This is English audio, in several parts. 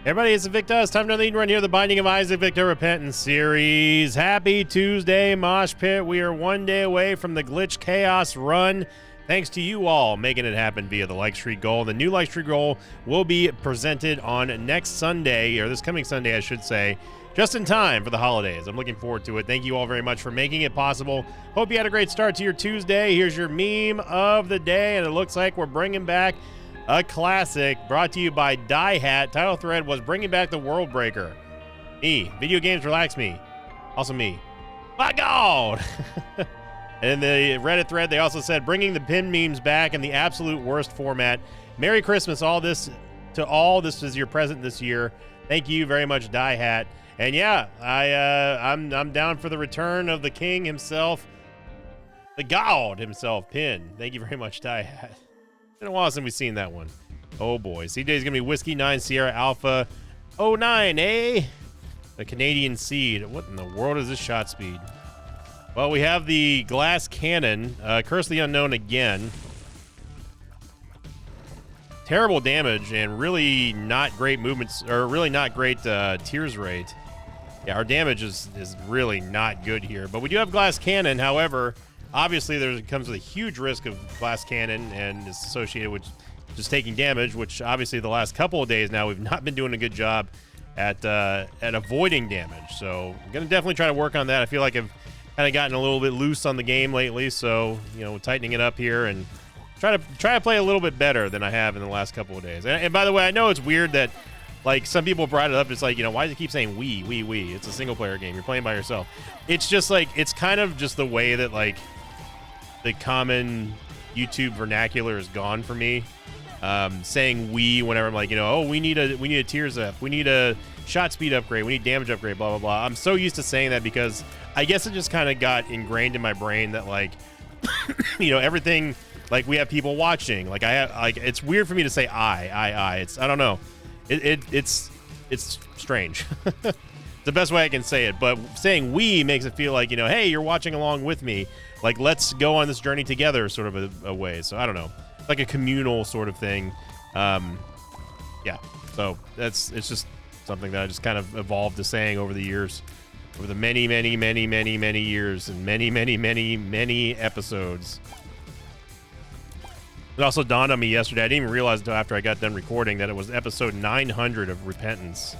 Everybody, it's Victor. It's time to lead run here, the Binding of Isaac Victor Repentance series. Happy Tuesday, Mosh Pit. We are one day away from the Glitch Chaos run. Thanks to you all making it happen via the like streak goal. The new like streak goal will be presented on next Sunday, or this coming Sunday, I should say, just in time for the holidays. I'm looking forward to it. Thank you all very much for making it possible. Hope you had a great start to your Tuesday. Here's your meme of the day, and it looks like we're bringing back a classic brought to you by Die Hat. Title thread was bringing back the World Breaker. Me. Video games relax me. Also me. My God! And in the Reddit thread, they also said bringing the pin memes back in the absolute worst format. Merry Christmas, all this to all. This is your present this year. Thank you very much, Die Hat. And yeah, I'm down for the return of the king himself, the God himself, Pin. Thank you very much, Die Hat. It's been a while since we've seen that one. Oh boy. CJ's gonna be Whiskey 9 Sierra Alpha 09, eh? The Canadian Seed. What in the world is this shot speed? Well, we have the glass cannon. Curse the Unknown again. Terrible damage and really not great movements, or really not great tears rate. Yeah, our damage is really not good here. But we do have glass cannon. However, obviously there comes with a huge risk of glass cannon and is associated with just taking damage, which obviously the last couple of days now we've not been doing a good job at avoiding damage. So I'm going to definitely try to work on that. I feel like I've kind of gotten a little bit loose on the game lately, so tightening it up here and try to play a little bit better than I have in the last couple of days. And by the way, I know it's weird that like some people brought it up. It's like, why does it keep saying we? It's a single player game. You're playing by yourself. It's just like, it's kind of just the way that like the common YouTube vernacular is gone for me. Saying we whenever I'm like, oh, we need a tears up, we need a shot speed upgrade, we need damage upgrade, blah blah blah. I'm so used to saying that because I guess it just kind of got ingrained in my brain that like everything, like we have people watching, like it's weird for me to say I. It's, I don't know, it's strange. It's the best way I can say it, but saying we makes it feel like, hey, you're watching along with me, like let's go on this journey together, sort of a way. So I don't know, like a communal sort of thing. Yeah, so it's just something that I just kind of evolved to saying over the years, over the many years and many episodes. It also dawned on me yesterday, I didn't even realize until after I got done recording, that it was episode 900 of Repentance,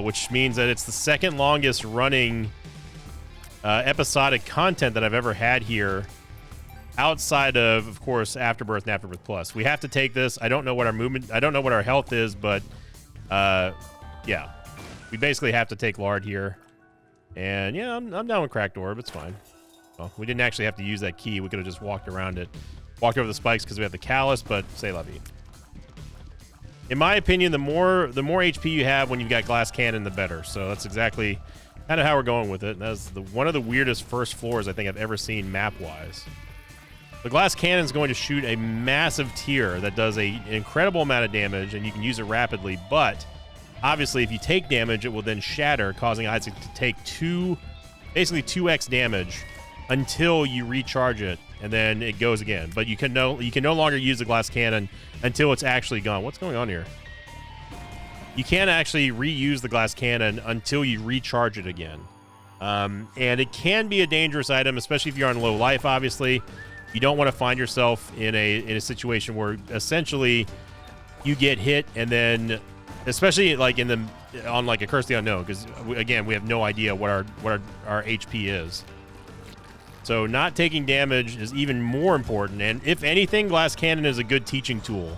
which means that it's the second longest running episodic content that I've ever had here, outside of course, Afterbirth and Afterbirth Plus. We have to take this. I don't know what our movement, I don't know what our health is, but yeah, we basically have to take Lard here. And yeah, I'm down with Cracked Orb. It's fine. Well, we didn't actually have to use that key. We could have just walked around it, walked over the spikes because we have the Callus, but say la vie. In my opinion, the more HP you have when you've got glass cannon, the better. So that's exactly kind of how we're going with it. That's one of the weirdest first floors I think I've ever seen map-wise. The glass cannon is going to shoot a massive tier that does an incredible amount of damage, and you can use it rapidly, but obviously if you take damage, it will then shatter, causing Isaac to take basically 2x damage until you recharge it, and then it goes again. But you can no longer use the glass cannon until it's actually gone. What's going on here? You can't actually reuse the glass cannon until you recharge it again. And it can be a dangerous item, especially if you're on low life, obviously. You don't want to find yourself in a situation where essentially you get hit, and then especially like on like a Curse the Unknown, because again we have no idea what our HP is. So not taking damage is even more important. And if anything, glass cannon is a good teaching tool,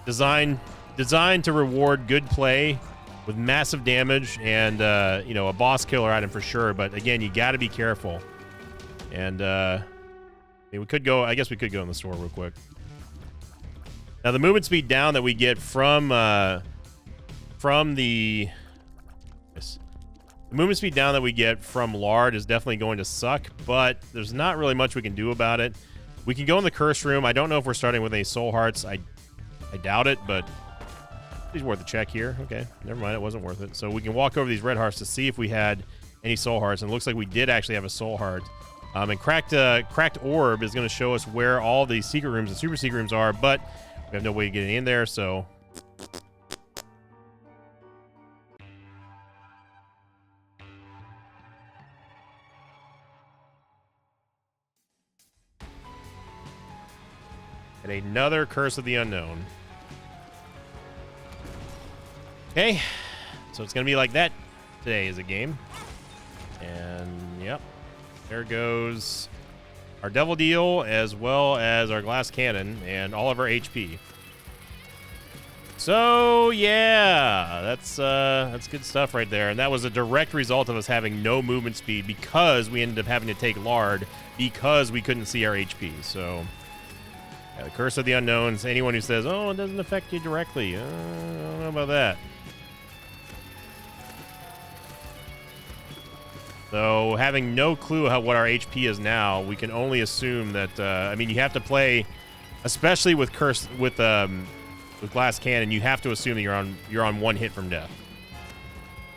designed to reward good play with massive damage and a boss killer item for sure. But again, you got to be careful. And we could go. I guess we could go in the store real quick. Now the movement speed down that we get from the movement speed down that we get from Lard is definitely going to suck, but there's not really much we can do about it. We can go in the curse room. I don't know if we're starting with any soul hearts. I doubt it, but it's worth a check here. Okay, never mind. It wasn't worth it. So we can walk over these red hearts to see if we had any soul hearts, and it looks like we did actually have a soul heart. And Cracked Orb is going to show us where all the secret rooms and super secret rooms are, but we have no way of getting in there, so And another Curse of the Unknown. Okay. So it's going to be like that today as a game. And, yep. There goes our Devil Deal as well as our Glass Cannon and all of our HP. So, yeah, that's good stuff right there. And that was a direct result of us having no movement speed because we ended up having to take Lard because we couldn't see our HP. So, yeah, the Curse of the Unknowns. Anyone who says, oh, it doesn't affect you directly, I don't know about that. So, having no clue what our HP is now, we can only assume that, I mean, you have to play, especially with Glass Cannon, you have to assume that you're on one hit from death.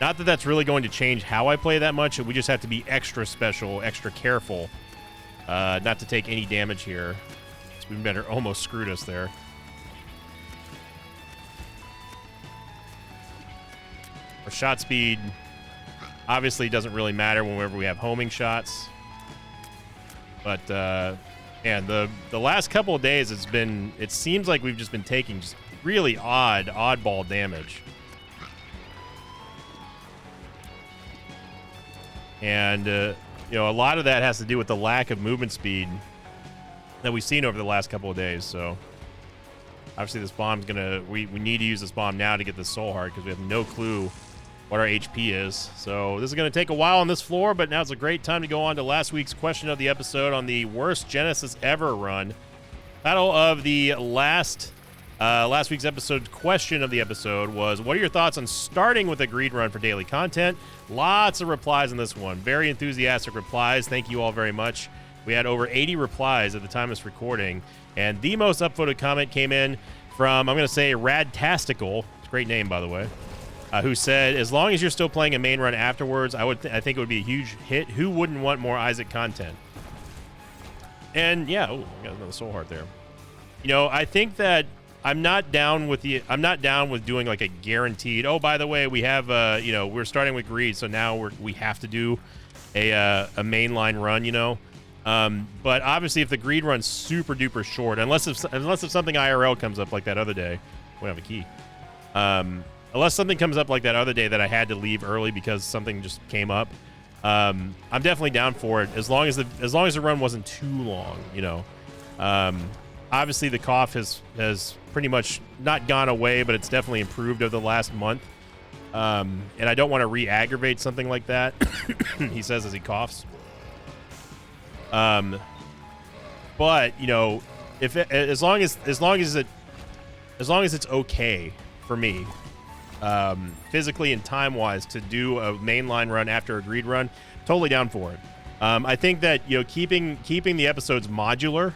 Not that that's really going to change how I play that much. We just have to be extra special, extra careful, not to take any damage here. Spoonbender almost screwed us there. Our shot speed obviously doesn't really matter whenever we have homing shots. But man, the last couple of days it seems like we've just been taking just really oddball damage. And you know, a lot of that has to do with the lack of movement speed that we've seen over the last couple of days. So obviously this bomb's we need to use this bomb now to get this soul heart because we have no clue what our HP is. So this is going to take a while on this floor, but now's a great time to go on to last week's question of the episode on the worst Genesis ever run. Title of the last week's episode question of the episode was, what are your thoughts on starting with a greed run for daily content? Lots of replies on this one. Very enthusiastic replies. Thank you all very much. We had over 80 replies at the time of this recording, and the most upvoted comment came in from, I'm going to say, Radtastical. It's a great name, by the way. Who said, as long as you're still playing a main run afterwards, I think it would be a huge hit. Who wouldn't want more Isaac content? And yeah, oh, I got another soul heart there. You know, I think that I'm not down with doing like a guaranteed, oh, by the way, we have you know, we're starting with greed, so now we have to do a mainline run, you know. But obviously if the greed run's super duper short, unless if something IRL comes up like that other day, we don't have a key. Unless something comes up like that other day that I had to leave early because something just came up, I'm definitely down for it as long as the run wasn't too long, you know. Obviously the cough has pretty much not gone away, but it's definitely improved over the last month. And I don't want to re-aggravate something like that. He says as he coughs. But you know, as long as it's okay for me, physically and time-wise, to do a mainline run after a greed run, totally down for it. I think that, you know, keeping the episodes modular,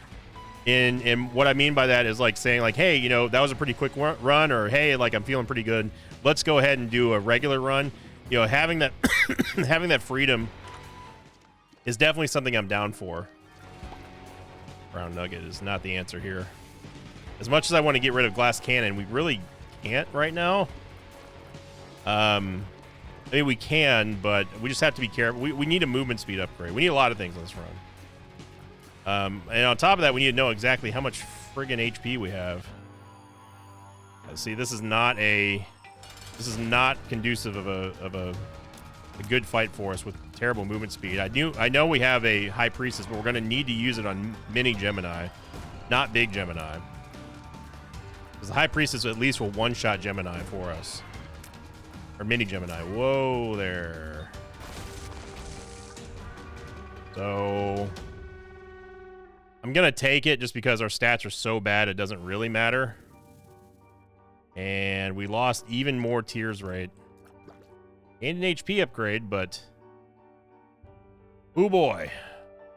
and what I mean by that is like saying like, hey, you know, that was a pretty quick run, or hey, like I'm feeling pretty good, let's go ahead and do a regular run. You know, having that having that freedom is definitely something I'm down for. Brown Nugget is not the answer here. As much as I want to get rid of Glass Cannon, we really can't right now. I mean, we can, but we just have to be careful. We need a movement speed upgrade. We need a lot of things on this run. And on top of that, we need to know exactly how much friggin' HP we have. See, this is not conducive of a good fight for us with terrible movement speed. I know we have a High Priestess, but we're going to need to use it on Mini Gemini, not Big Gemini. Because the High Priestess at least will one-shot Gemini for us. Or Mini Gemini. Whoa there. So I'm going to take it just because our stats are so bad it doesn't really matter. And we lost even more tears rate. And an HP upgrade, but oh boy.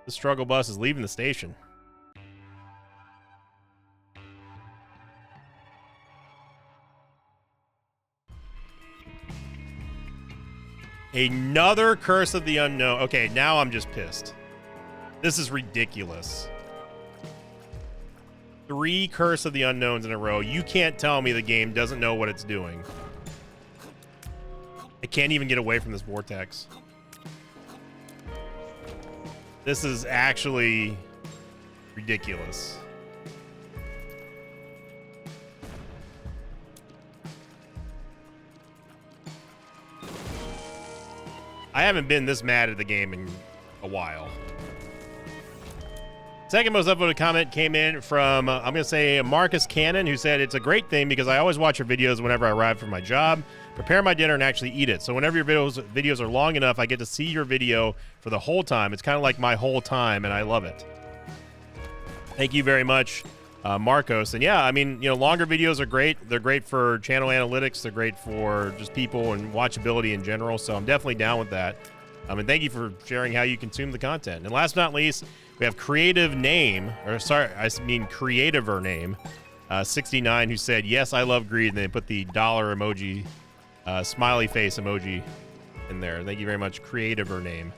The struggle bus is leaving the station. Another Curse of the Unknown. Okay, now I'm just pissed. This is ridiculous. 3 Curse of the Unknowns in a row. You can't tell me the game doesn't know what it's doing. I can't even get away from this vortex. This is actually ridiculous. I haven't been this mad at the game in a while. Second most upvoted comment came in from, I'm going to say Marcus Cannon, who said, it's a great thing because I always watch your videos whenever I arrive from my job, prepare my dinner, and actually eat it. So whenever your videos are long enough, I get to see your video for the whole time. It's kind of like my whole time, and I love it. Thank you very much, Marcos. And yeah, I mean, you know, longer videos are great. They're great for channel analytics. They're great for just people and watchability in general. So I'm definitely down with that. And thank you for sharing how you consume the content. And last but not least, we have Creative Name, or sorry, I mean Creativer Name, 69, who said, yes, I love greed. And they put the dollar emoji, smiley face emoji in there. Thank you very much, Creativer Name.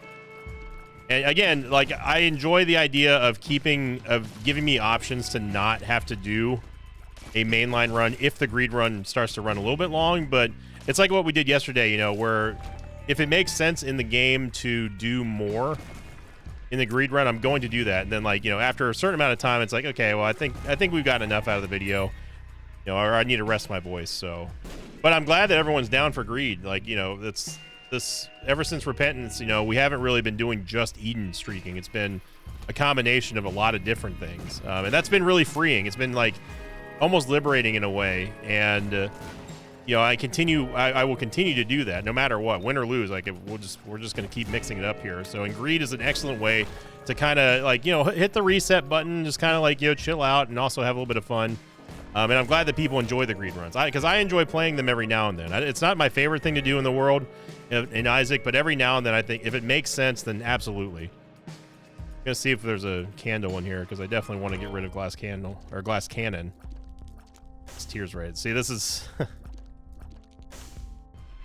And again, like, I enjoy the idea of giving me options to not have to do a mainline run if the greed run starts to run a little bit long. But it's like what we did yesterday, you know, where if it makes sense in the game to do more in the greed run, I'm going to do that. And then, like, you know, after a certain amount of time, it's like, okay, well, I think we've got enough out of the video, you know, or I need to rest my voice. So, but I'm glad that everyone's down for greed. Like, you know, this ever since Repentance, you know, we haven't really been doing just Eden streaking. It's been a combination of a lot of different things, and that's been really freeing. It's been like almost liberating in a way. And you know, I will continue to do that no matter what, win or lose. Like, we're just going to keep mixing it up here. So, and greed is an excellent way to kind of, like, you know, hit the reset button, just kind of like, you know, chill out and also have a little bit of fun. And I'm glad that people enjoy the greed runs, because I enjoy playing them every now and then. It's not my favorite thing to do in the world in Isaac, but every now and then I think if it makes sense, then absolutely. I'm gonna see if there's a candle in here, because I definitely want to get rid of glass cannon. It's Tears Raid. See, this is.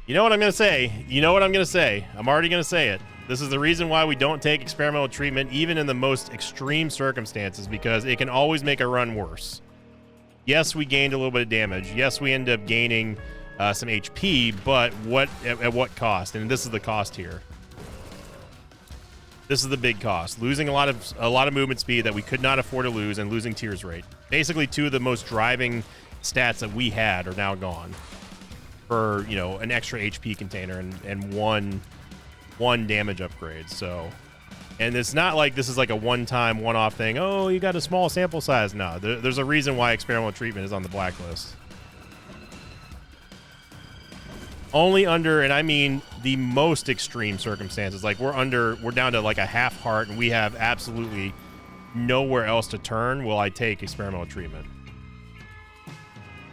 You know what I'm going to say? You know what I'm going to say? I'm already going to say it. This is the reason why we don't take experimental treatment, even in the most extreme circumstances, because it can always make a run worse. Yes, we gained a little bit of damage. Yes, we end up gaining some HP, but at what cost? And this is the cost here. This is the big cost. Losing a lot of movement speed that we could not afford to lose, and losing Tears Rate. Basically, two of the most driving stats that we had are now gone. For, you know, an extra HP container and one damage upgrade. So, and it's not like this is like a one-time, one-off thing. Oh, you got a small sample size. No, there's a reason why experimental treatment is on the blacklist. Only under, and I mean the most extreme circumstances, like we're down to like a half heart and we have absolutely nowhere else to turn, will I take experimental treatment.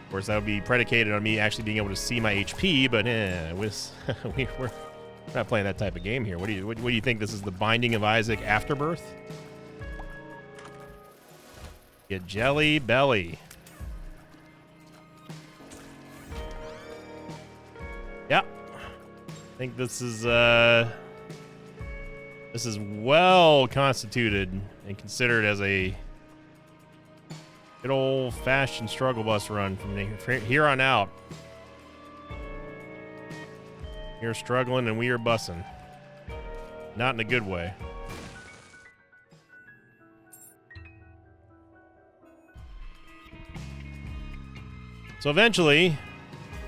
Of course, that would be predicated on me actually being able to see my HP, but we're not playing that type of game here. What do you think? This is the Binding of Isaac Afterbirth? Get Jelly Belly. Yeah, I think this is well constituted and considered as a good old-fashioned struggle bus run from here on out. You're struggling and we are bussing. Not in a good way. So eventually,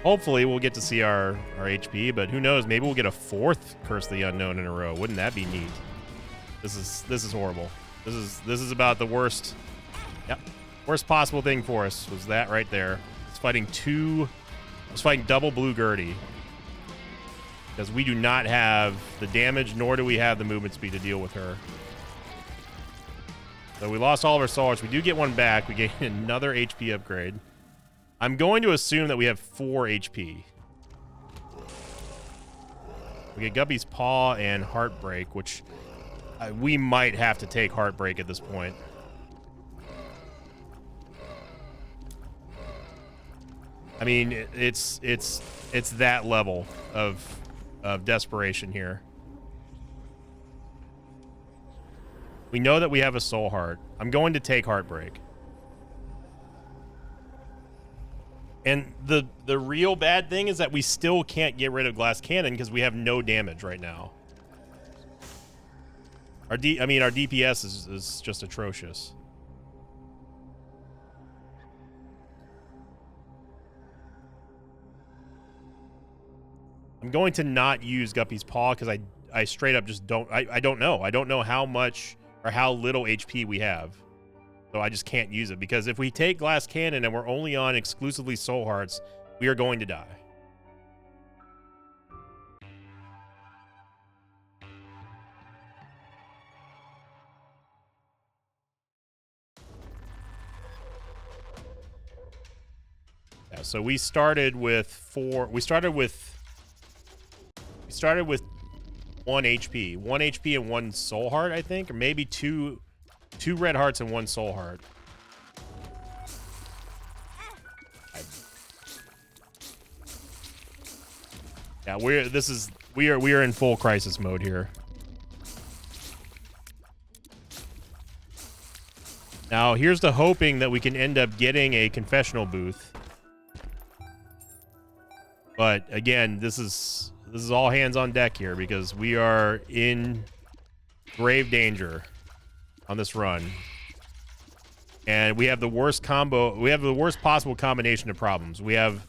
hopefully, we'll get to see our HP, but who knows? Maybe we'll get a fourth Curse of the Unknown in a row. Wouldn't that be neat? This is horrible. This is about the worst. Yep. Worst possible thing for us was that right there. It's fighting double Blue Gurdy. Because we do not have the damage, nor do we have the movement speed to deal with her. So we lost all of our souls. We do get one back. We gain another HP upgrade. I'm going to assume that we have 4 HP. We get Guppy's Paw and Heartbreak, which we might have to take Heartbreak at this point. I mean, it's that level of desperation here. We know that we have a Soul Heart. I'm going to take Heartbreak. And the real bad thing is that we still can't get rid of Glass Cannon because we have no damage right now. Our DPS is just atrocious. I'm going to not use Guppy's Paw because I straight up just don't. I don't know. I don't know how much or how little HP we have. So I just can't use it, because if we take Glass Cannon and we're only on exclusively Soul Hearts, we are going to die. Yeah, so we started with 4. We started with 1 HP. 1 HP and 1 Soul Heart, I think, or maybe two Red Hearts and 1 Soul Heart. Yeah, we are in full crisis mode here. Now, here's the hoping that we can end up getting a confessional booth. But again, this is all hands on deck here, because we are in grave danger on this run. And we have the worst combo. We have the worst possible combination of problems. We have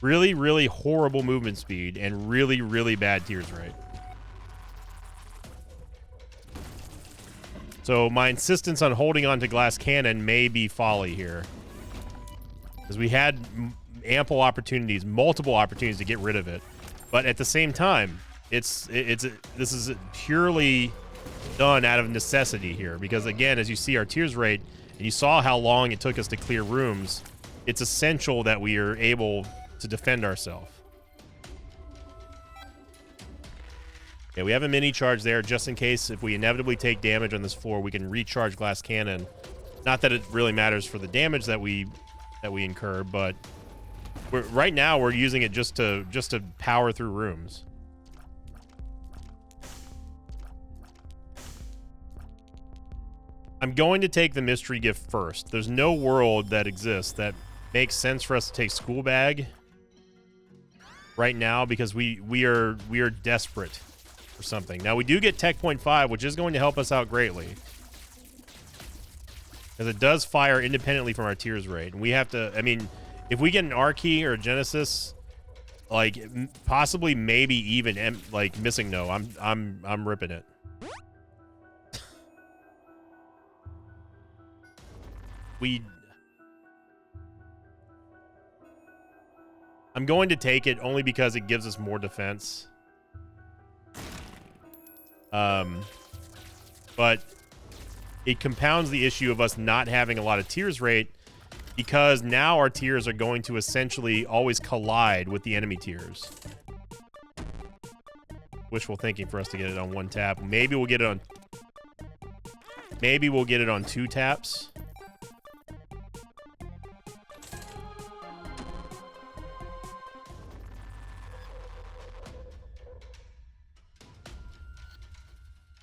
really, really horrible movement speed and really, really bad tears rate. So my insistence on holding on to Glass Cannon may be folly here, because we had ample opportunities, multiple opportunities to get rid of it. But at the same time, this is purely done out of necessity here, because again, as you see our tears rate, and you saw how long it took us to clear rooms, it's essential that we are able to defend ourselves. Yeah, we have a mini charge there just in case if we inevitably take damage on this floor, we can recharge Glass Cannon. Not that it really matters for the damage that we incur, but right now we're using it just to power through rooms. I'm going to take the mystery gift first. There's no world that exists that makes sense for us to take School Bag right now, because we are desperate for something. Now we do get Tech Point 5, which is going to help us out greatly, because it does fire independently from our tears rate. And we have to, I mean, if we get an R key or a Genesis, like possibly maybe even like missing no, I'm ripping it. I'm going to take it only because it gives us more defense. But it compounds the issue of us not having a lot of tears rate, because now our tears are going to essentially always collide with the enemy tears. Wishful thinking for us to get it on 1 tap. Maybe we'll get it on 2 taps.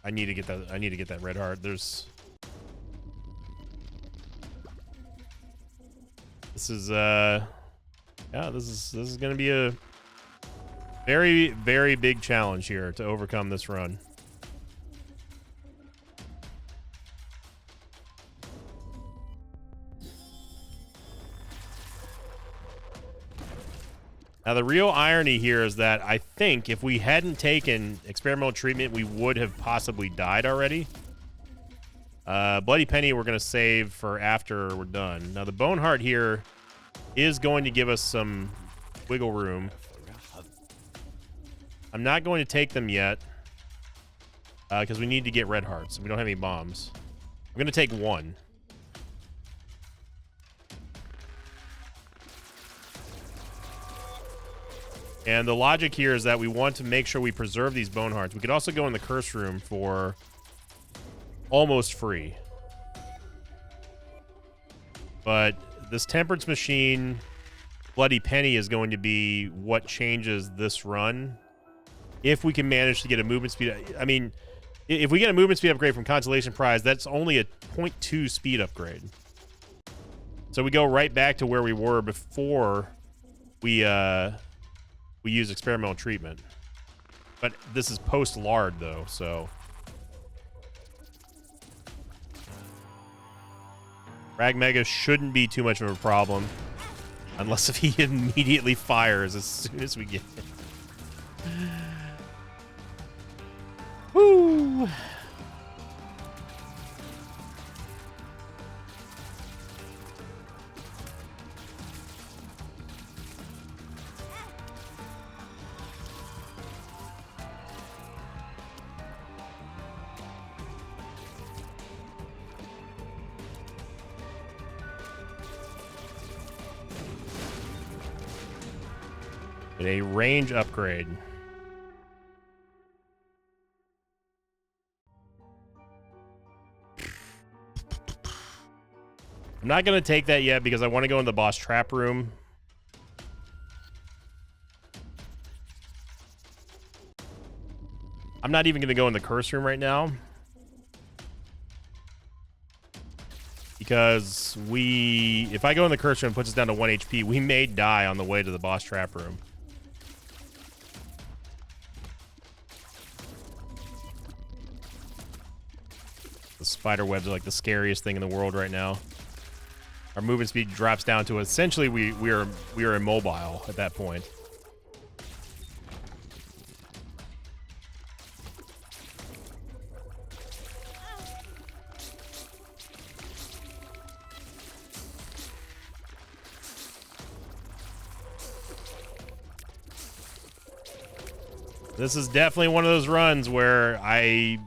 I need to get that red heart. This is going to be a very, very big challenge here to overcome this run. Now, the real irony here is that I think if we hadn't taken experimental treatment, we would have possibly died already. Bloody Penny we're going to save for after we're done. Now, the Bone Heart here is going to give us some wiggle room. I'm not going to take them yet, because we need to get red hearts. We don't have any bombs. I'm going to take 1. And the logic here is that we want to make sure we preserve these Bone Hearts. We could also go in the Curse Room for almost free. But this Temperance Machine, Bloody Penny, is going to be what changes this run. If we can manage to get a movement speed... I mean, if we get a movement speed upgrade from Consolation Prize, that's only a 0.2 speed upgrade. So we go right back to where we were before we use experimental treatment. But this is post-Lard, though, so... Rag Mega shouldn't be too much of a problem. Unless if he immediately fires as soon as we get it. Woo. A range upgrade. I'm not going to take that yet because I want to go in the boss trap room. I'm not even going to go in the curse room right now. Because if I go in the curse room, it puts us down to 1 HP, we may die on the way to the boss trap room. The spider webs are like the scariest thing in the world right now. Our movement speed drops down to essentially we are immobile at that point. This is definitely one of those runs where I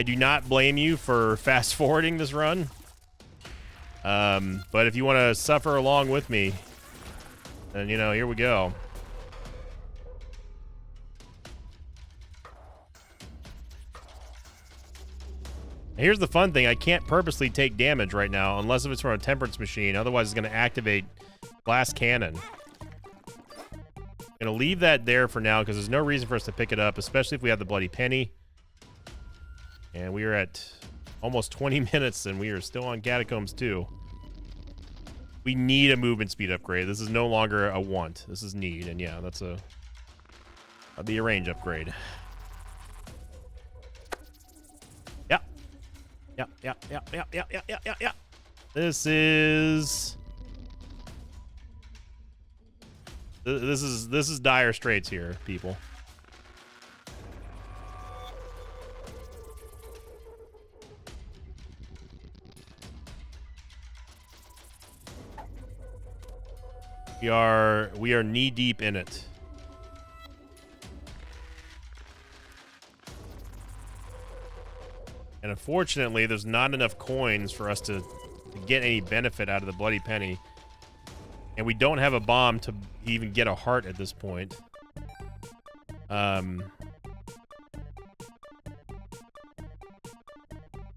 do not blame you for fast forwarding this run. But if you want to suffer along with me, then, you know, here we go. Here's the fun thing. I can't purposely take damage right now unless if it's from a temperance machine. Otherwise, it's going to activate glass cannon. I'm going to leave that there for now because there's no reason for us to pick it up, especially if we have the bloody penny. And we are at almost 20 minutes, and we are still on Catacombs 2. We need a movement speed upgrade. This is no longer a want. This is need, and yeah, that'll be a range upgrade. Yeah. This is dire straits here, people. We are knee deep in it. And unfortunately, there's not enough coins for us to get any benefit out of the bloody penny. And we don't have a bomb to even get a heart at this point. And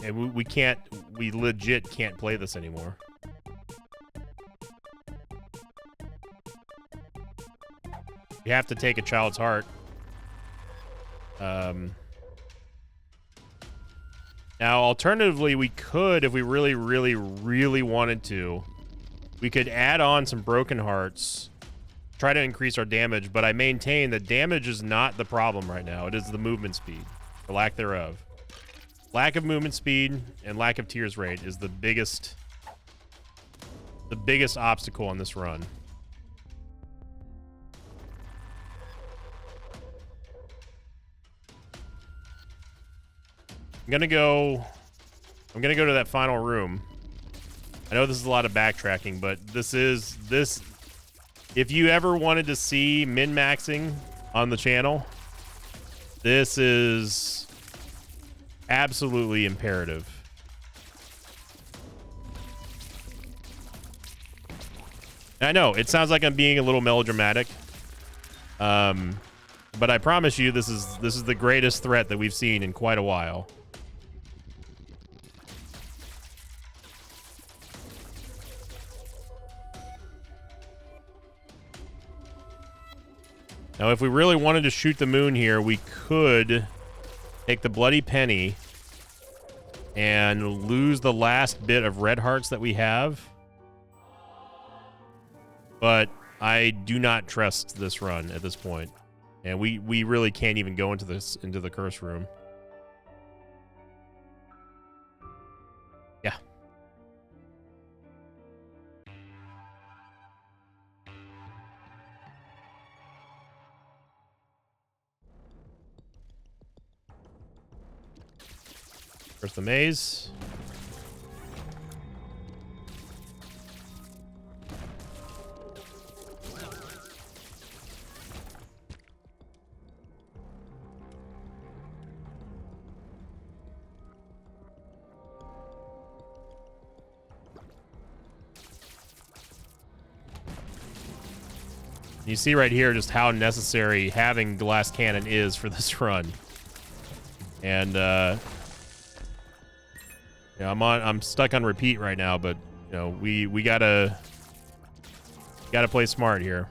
we legit can't play this anymore. You have to take a child's heart. Now, alternatively, we could, if we really, really, really wanted to, we could add on some broken hearts, try to increase our damage, but I maintain that damage is not the problem right now. It is the movement speed, or lack thereof. Lack of movement speed and lack of tears rate is the biggest obstacle on this run. I'm gonna go to that final room. I know this is a lot of backtracking, but this. If you ever wanted to see min-maxing on the channel, this is absolutely imperative. I know it sounds like I'm being a little melodramatic, but I promise you, this is the greatest threat that we've seen in quite a while. Now, if we really wanted to shoot the moon here, we could take the bloody penny and lose the last bit of red hearts that we have. But I do not trust this run at this point. And we really can't even go into the curse room. Yeah. Where's the maze? You see right here just how necessary having glass cannon is for this run. And yeah, I'm stuck on repeat right now, but you know, we gotta play smart here.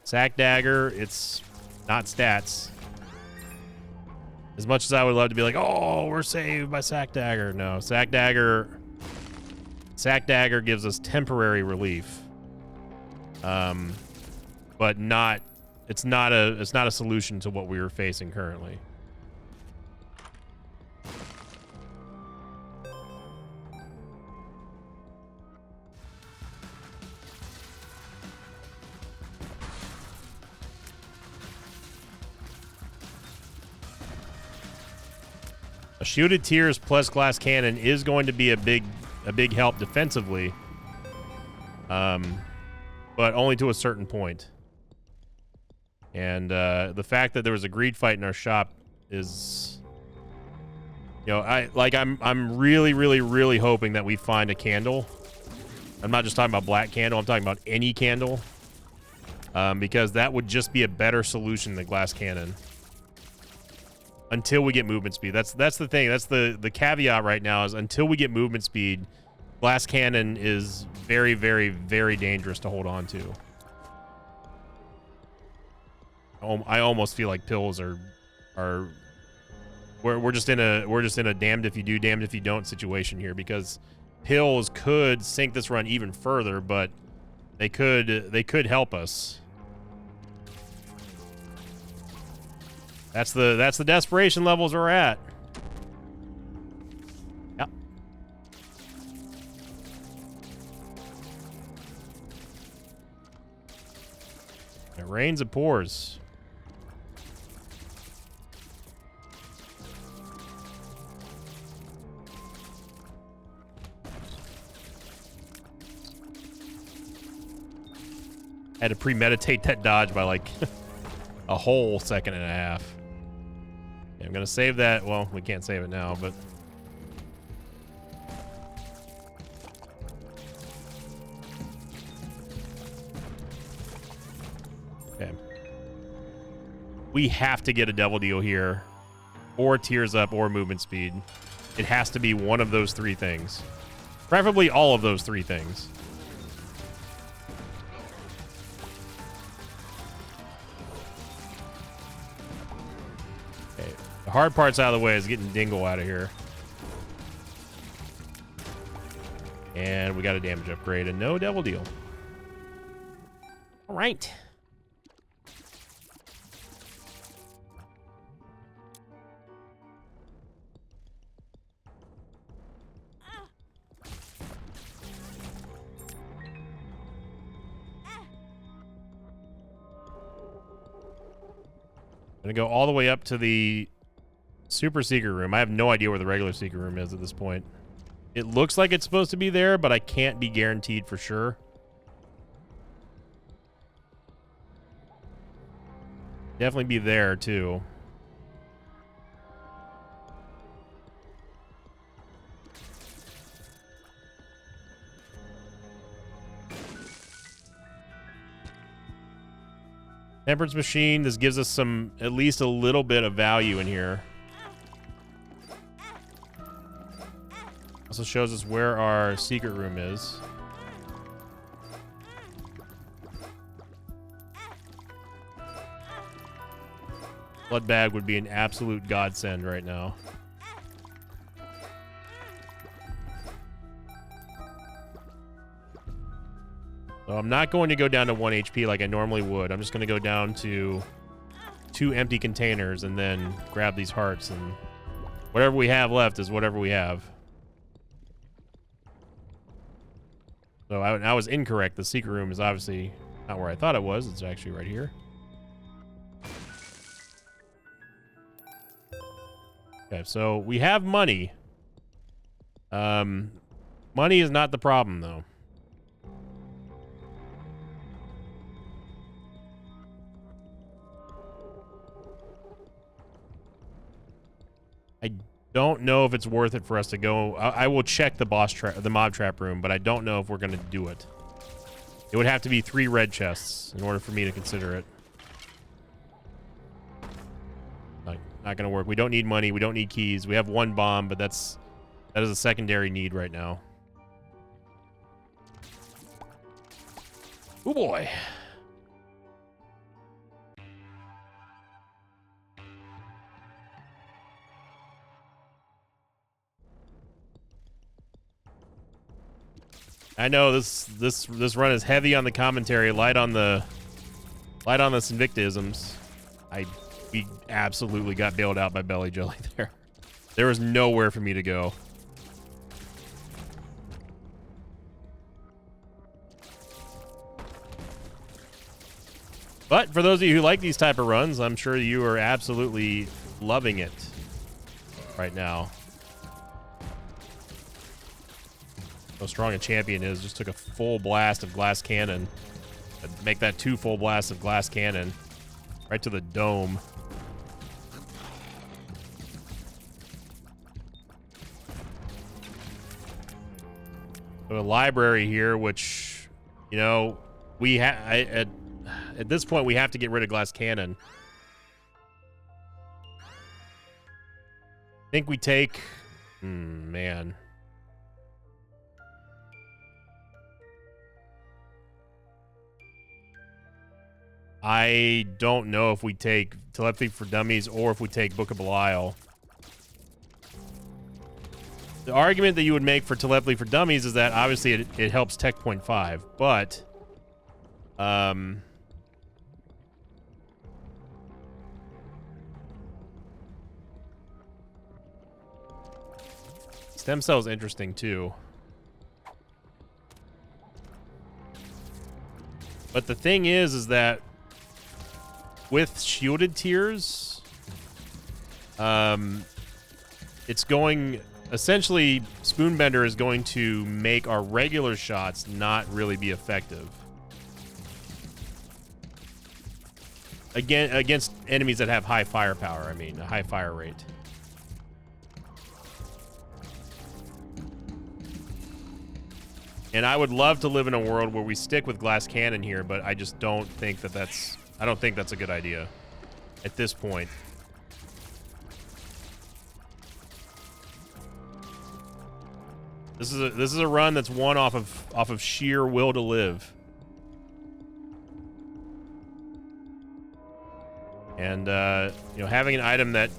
Sack dagger, it's not stats. As much as I would love to be like, oh, we're saved by sack dagger. No, sack dagger gives us temporary relief. But it's not a solution to what we were facing currently. A shielded tiers plus glass cannon is going to be a big help defensively. But only to a certain point. And the fact that there was a greed fight in our shop is, you know, I'm really hoping that we find a candle. I'm not just talking about black candle, I'm talking about any candle. Because that would just be a better solution than glass cannon. Until we get movement speed. That's the thing. That's the caveat right now is until we get movement speed, glass cannon is very dangerous to hold on to. I almost feel like pills are we're just in a damned if you do, damned if you don't situation here, because pills could sink this run even further, but they could help us. That's the desperation levels we're at. Yep. It rains, it pours. Had to premeditate that dodge by like a whole second and a half. Okay, I'm gonna save that. Well, we can't save it now, but okay. We have to get a double deal here, or tears up, or movement speed. It has to be one of those three things, preferably all of those three things. Hard part's out of the way is getting Dingle out of here. And we got a damage upgrade and no double deal. All right. I'm gonna go all the way up to the super secret room. I have no idea where the regular secret room is at this point. It looks like it's supposed to be there, but I can't be guaranteed for sure. Definitely be there too. Temperance machine. This gives us some, at least a little bit of value in here. Also shows us where our secret room is. Blood bag would be an absolute godsend right now. So I'm not going to go down to 1 HP like I normally would. I'm just going to go down to 2 empty containers and then grab these hearts, and whatever we have left is whatever we have. So I was incorrect. The secret room is obviously not where I thought it was. It's actually right here. Okay, so we have money. Money is not the problem, though. I don't know if it's worth it for us to go. I will check the the mob trap room, but I don't know if we're going to do it. It would have to be 3 red chests in order for me to consider it. Not going to work. We don't need money. We don't need keys. We have 1 bomb, but that is a secondary need right now. Oh boy. I know this run is heavy on the commentary, light on the Invictisms. We absolutely got bailed out by Belly Jelly there. There was nowhere for me to go. But for those of you who like these type of runs, I'm sure you are absolutely loving it right now. How strong a champion is. Just took a full blast of glass cannon. I'd make that 2 full blasts of glass cannon right to the dome. So a library here, which, you know, we at this point we have to get rid of glass cannon. I think we take, man. I don't know if we take Telepathy for Dummies or if we take Book of Belial. The argument that you would make for Telepathy for Dummies is that obviously it helps Tech Point 5, but Stem Cell is interesting too. But the thing is that with shielded tiers, it's going, essentially, Spoonbender is going to make our regular shots not really be effective. Again, against enemies that have high firepower, I mean, a high fire rate. And I would love to live in a world where we stick with glass cannon here, but I just don't think that that's a good idea at this point. This is a run that's won off of sheer will to live. And you know, having an item that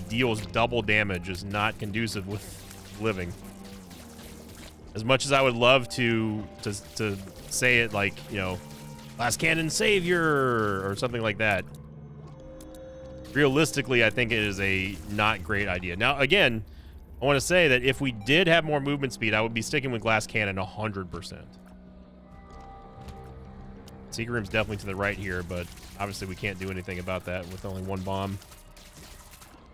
deals double damage is not conducive with living. As much as I would love to say it like, you know, Glass Cannon Savior or something like that, realistically, I think it is a not great idea. Now, again, I want to say that if we did have more movement speed, I would be sticking with Glass Cannon 100%. Secret Room's definitely to the right here, but obviously we can't do anything about that with only 1 bomb.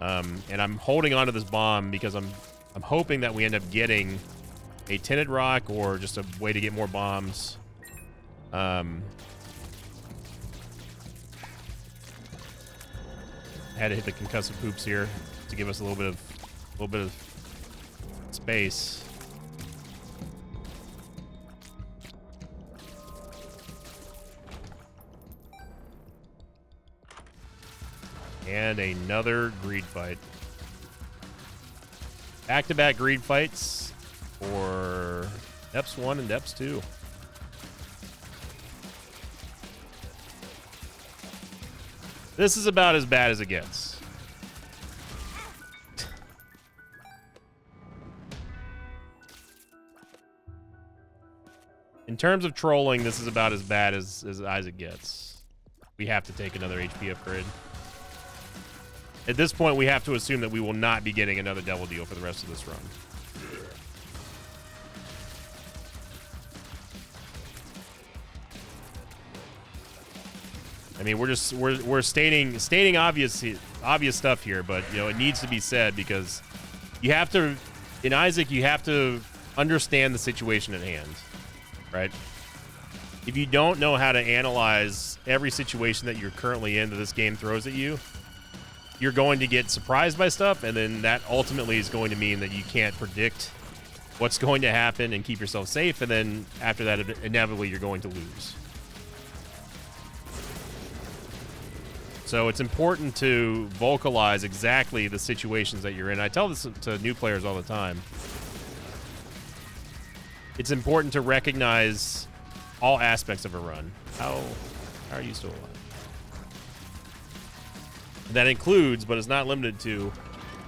And I'm holding on to this bomb because I'm hoping that we end up getting a tinted rock or just a way to get more bombs. Had to hit the concussive poops here to give us a little bit of space. And another greed fight. Back-to-back greed fights for Depths 1 and Depths 2. This is about as bad as it gets. In terms of trolling, this is about as bad as it gets. We have to take another HP upgrade. At this point, we have to assume that we will not be getting another Devil Deal for the rest of this run. I mean, we're stating obvious stuff here, but you know it needs to be said because you have to, in Isaac, you have to understand the situation at hand, right? If you don't know how to analyze every situation that you're currently in that this game throws at you, you're going to get surprised by stuff, and then that ultimately is going to mean that you can't predict what's going to happen and keep yourself safe, and then after that, inevitably, you're going to lose. So it's important to vocalize exactly the situations that you're in. I tell this to new players all the time. It's important to recognize all aspects of a run. How are you still alive? That includes, but is not limited to,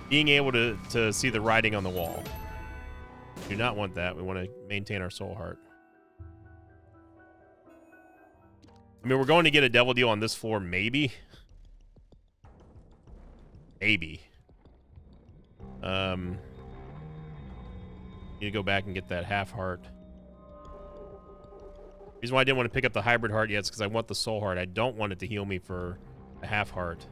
being able to see the writing on the wall. We do not want that. We want to maintain our soul heart. I mean, we're going to get a devil deal on this floor, maybe. Maybe. Need to go back and get that half heart. Reason why I didn't want to pick up the hybrid heart yet is because I want the soul heart. I don't want it to heal me for a half heart.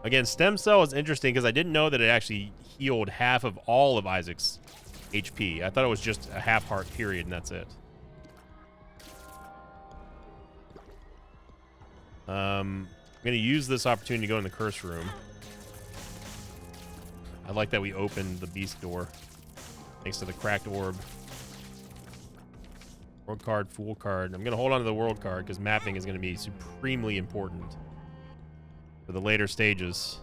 Again, stem cell is interesting because I didn't know that it actually healed half of all of Isaac's HP. I thought it was just a half heart period and that's it. I'm going to use this opportunity to go in the curse room. I like that we opened the beast door. Thanks to the cracked orb. World card, fool card. I'm going to hold on to the world card because mapping is going to be supremely important for the later stages.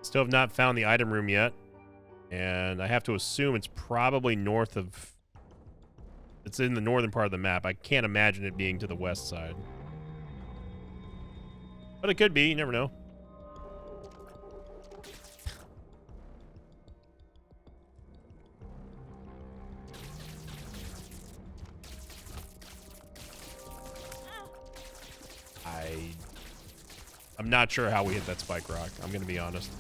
Still have not found the item room yet. And I have to assume it's probably north of... It's in the northern part of the map. I can't imagine it being to the west side. But it could be. You never know. I'm not sure how we hit that spike rock. I'm going to be honest.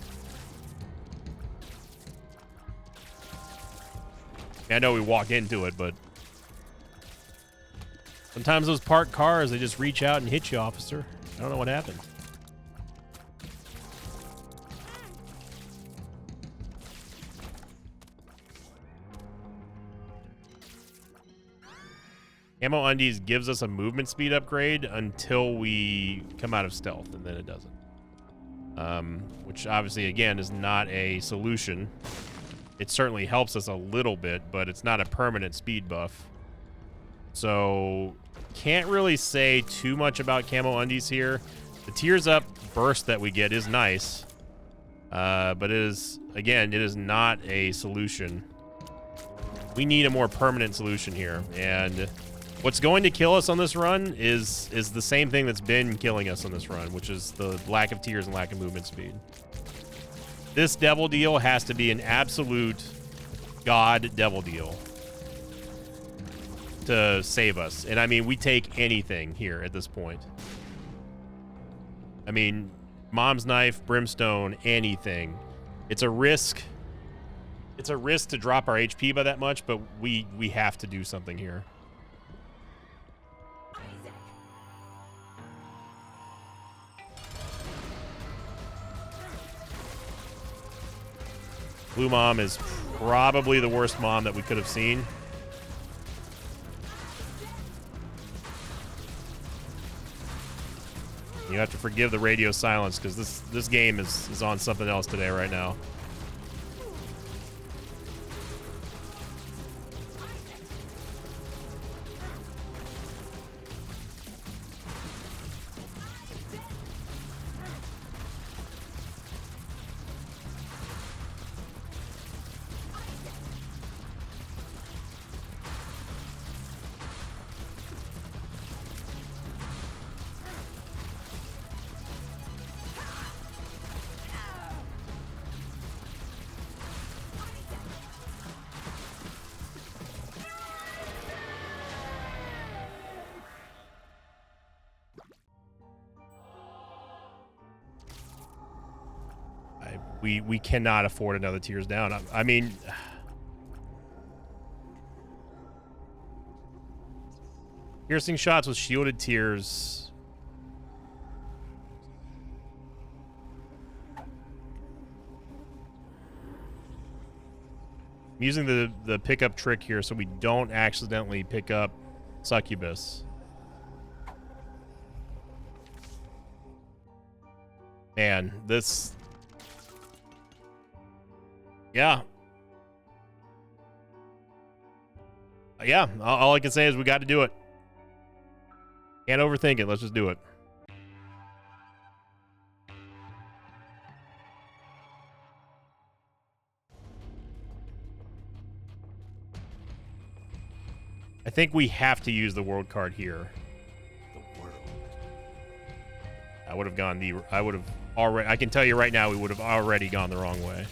I know we walk into it, but sometimes those parked cars, they just reach out and hit you, officer. I don't know what happened. Camo Undies gives us a movement speed upgrade until we come out of stealth, and then it doesn't. Which obviously, again, is not a solution. It certainly helps us a little bit, but it's not a permanent speed buff. So, can't really say too much about Camo Undies here. The Tears Up burst that we get is nice. But it is, again, it is not a solution. We need a more permanent solution here, and what's going to kill us on this run is the same thing that's been killing us on this run, which is the lack of tears and lack of movement speed. This devil deal has to be an absolute god devil deal to save us. And I mean, we take anything here at this point. I mean, Mom's Knife, Brimstone, anything. It's a risk. It's a risk to drop our HP by that much, but we have to do something here. Blue Mom is probably the worst mom that we could have seen. You have to forgive the radio silence because this game is on something else today right now. We cannot afford another Tears down. I mean, piercing shots with shielded Tears. I'm using the pickup trick here so we don't accidentally pick up Succubus. Man, this... Yeah. Yeah, all I can say is we got to do it. Can't overthink it. Let's just do it. I think we have to use the world card here. The world. I would have gone the... I would have already... I can tell you right now, we would have already gone the wrong way.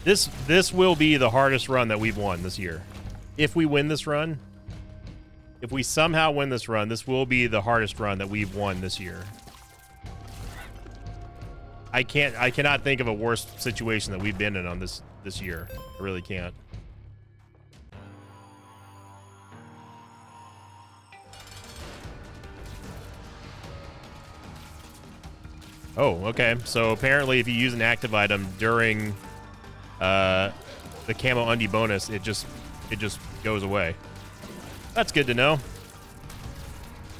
This will be the hardest run that we've won this year. If we win this run, if we somehow win this run, this will be the hardest run that we've won this year. I cannot think of a worse situation that we've been in on this year. I really can't. Oh, okay. So apparently if you use an active item during the camo undie bonus, it just goes away. That's good to know.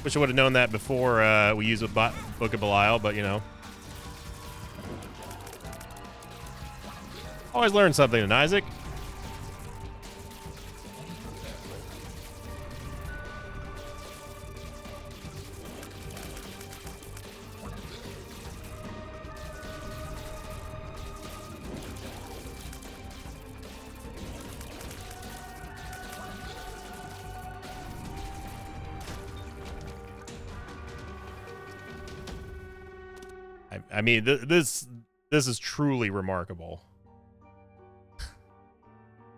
Wish I would have known that before we used a Book of Belial, but you know. Always learn something in Isaac. I mean, this is truly remarkable.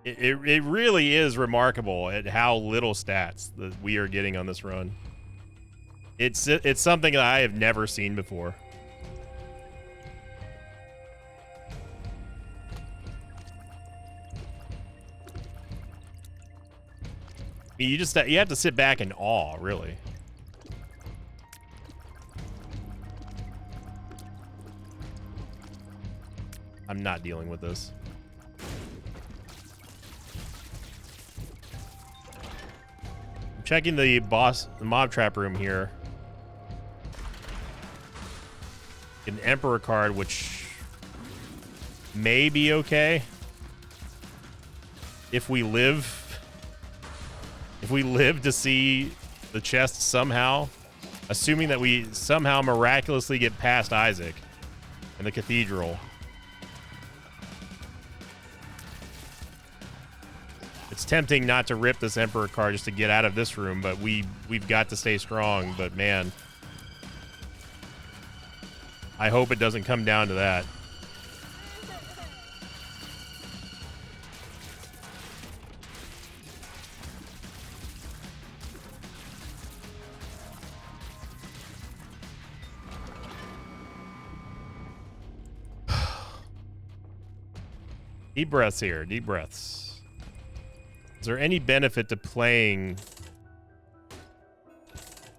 It really is remarkable at how little stats that we are getting on this run. It's something that I have never seen before. I mean, you have to sit back in awe, really. I'm not dealing with this. I'm checking the mob trap room here. An Emperor card, which may be okay if we live to see the chest somehow, assuming that we somehow miraculously get past Isaac and the cathedral. It's tempting not to rip this Emperor card just to get out of this room, but we've got to stay strong. But man, I hope it doesn't come down to that. Deep breaths here, deep breaths. Is there any benefit to playing?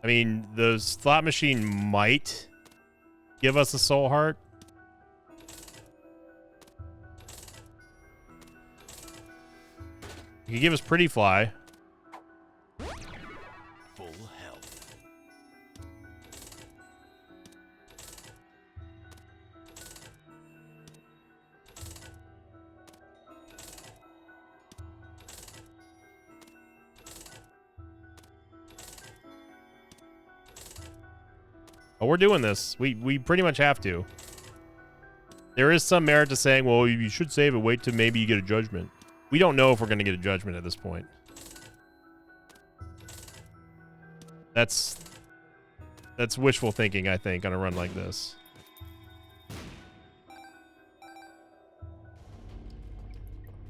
I mean, the slot machine might give us a soul heart. You can give us Pretty Fly. Full health. But we're doing this. We pretty much have to. There is some merit to saying, well, you should save it. Wait till maybe you get a judgment. We don't know if we're going to get a judgment at this point. That's wishful thinking, I think, on a run like this.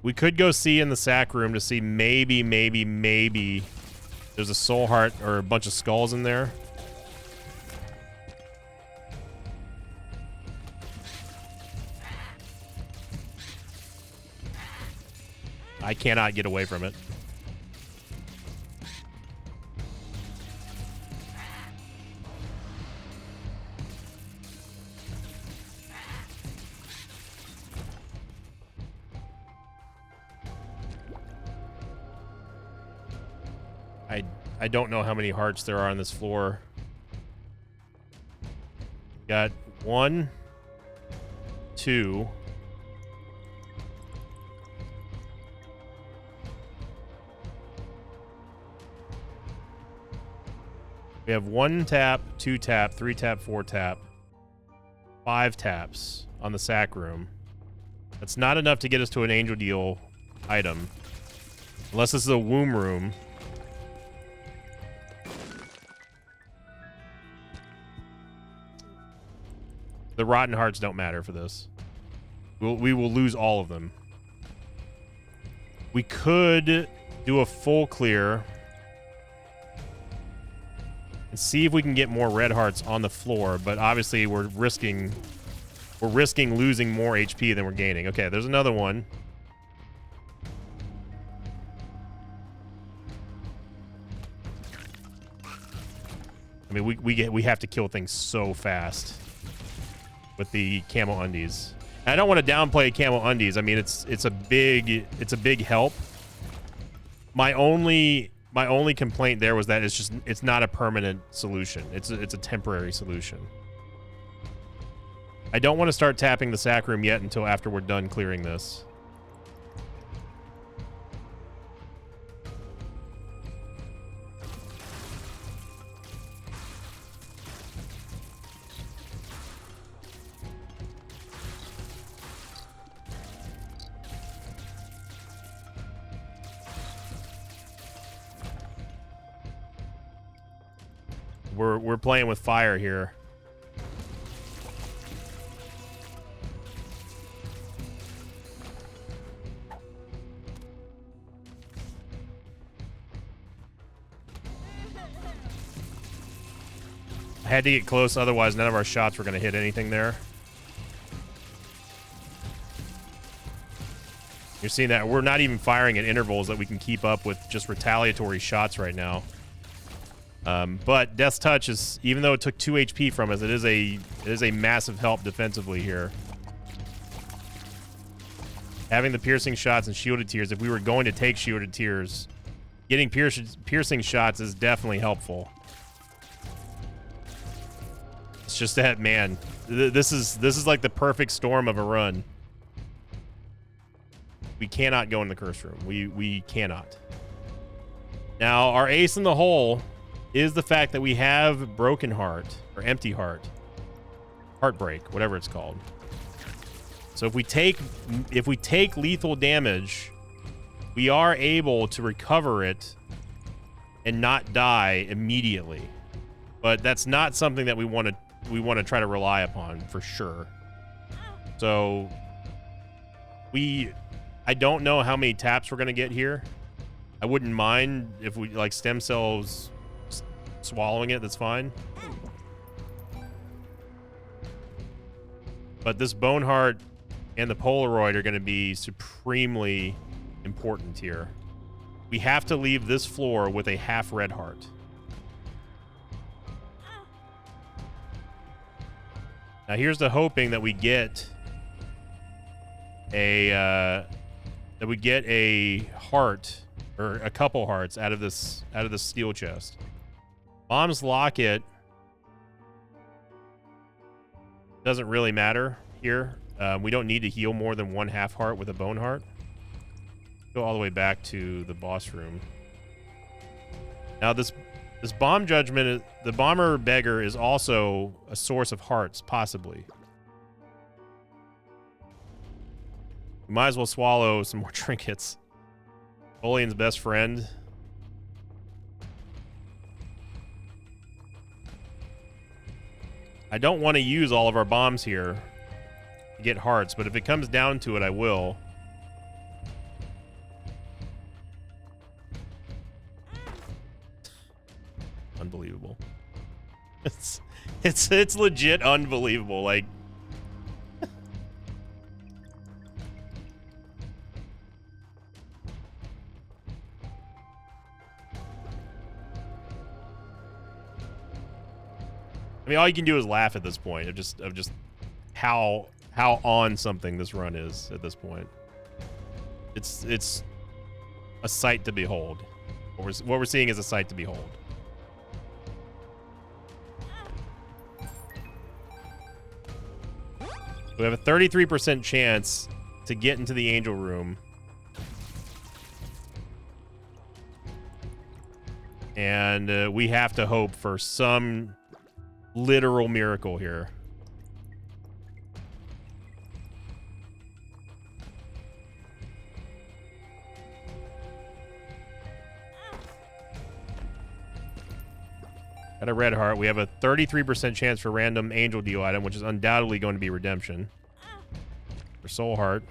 We could go see in the sack room to see maybe there's a soul heart or a bunch of skulls in there. I cannot get away from it. I don't know how many hearts there are on this floor. Got 1, 2. We have 1 tap, 2 tap, 3 tap, 4 tap, 5 taps on the sack room. That's not enough to get us to an angel deal item. Unless this is a womb room. The rotten hearts don't matter for this. We will lose all of them. We could do a full clear and see if we can get more red hearts on the floor, but obviously we're risking losing more HP than we're gaining. Okay, there's another one. I mean, we have to kill things so fast with the camo undies. And I don't want to downplay camo undies. I mean, it's a big help. My only complaint there was that it's not a permanent solution. It's a temporary solution. I don't want to start tapping the sack room yet until after we're done clearing this. We're playing with fire here. I had to get close, otherwise none of our shots were going to hit anything there. You're seeing that we're not even firing at intervals that we can keep up with just retaliatory shots right now. But Death's Touch is, even though it took 2 HP from us, it is a massive help defensively here. Having the piercing shots and shielded tears, if we were going to take shielded tears, getting piercing shots is definitely helpful. It's just that, man, this is like the perfect storm of a run. We cannot go in the curse room. We cannot. Now, our ace in the hole is the fact that we have Broken Heart, or Empty Heart. Heartbreak, whatever it's called. So if we take lethal damage, we are able to recover it and not die immediately. But that's not something that we want to try to rely upon for sure. So I don't know how many taps we're going to get here. I wouldn't mind if we like stem cells swallowing it, that's fine. But this Bone Heart and the Polaroid are going to be supremely important here. We have to leave this floor with a half red heart. Now here's the hoping that we get a heart or a couple hearts out of this steel chest. Mom's Locket doesn't really matter here. We don't need to heal more than 1/2 heart with a Bone Heart. Go all the way back to the boss room. Now this This bomb judgment, the bomber beggar is also a source of hearts, possibly. We might as well swallow some more trinkets. Olean's best friend. I don't want to use all of our bombs here to get hearts, but if it comes down to it, I will. Unbelievable. It's legit unbelievable. Like, I mean, all you can do is laugh at this point of just how on something this run is at this point. It's a sight to behold. What we're seeing is a sight to behold. We have a 33% chance to get into the angel room. And we have to hope for some literal miracle here. Got a red heart. We have a 33% chance for random angel deal item, which is undoubtedly going to be redemption. For soul heart.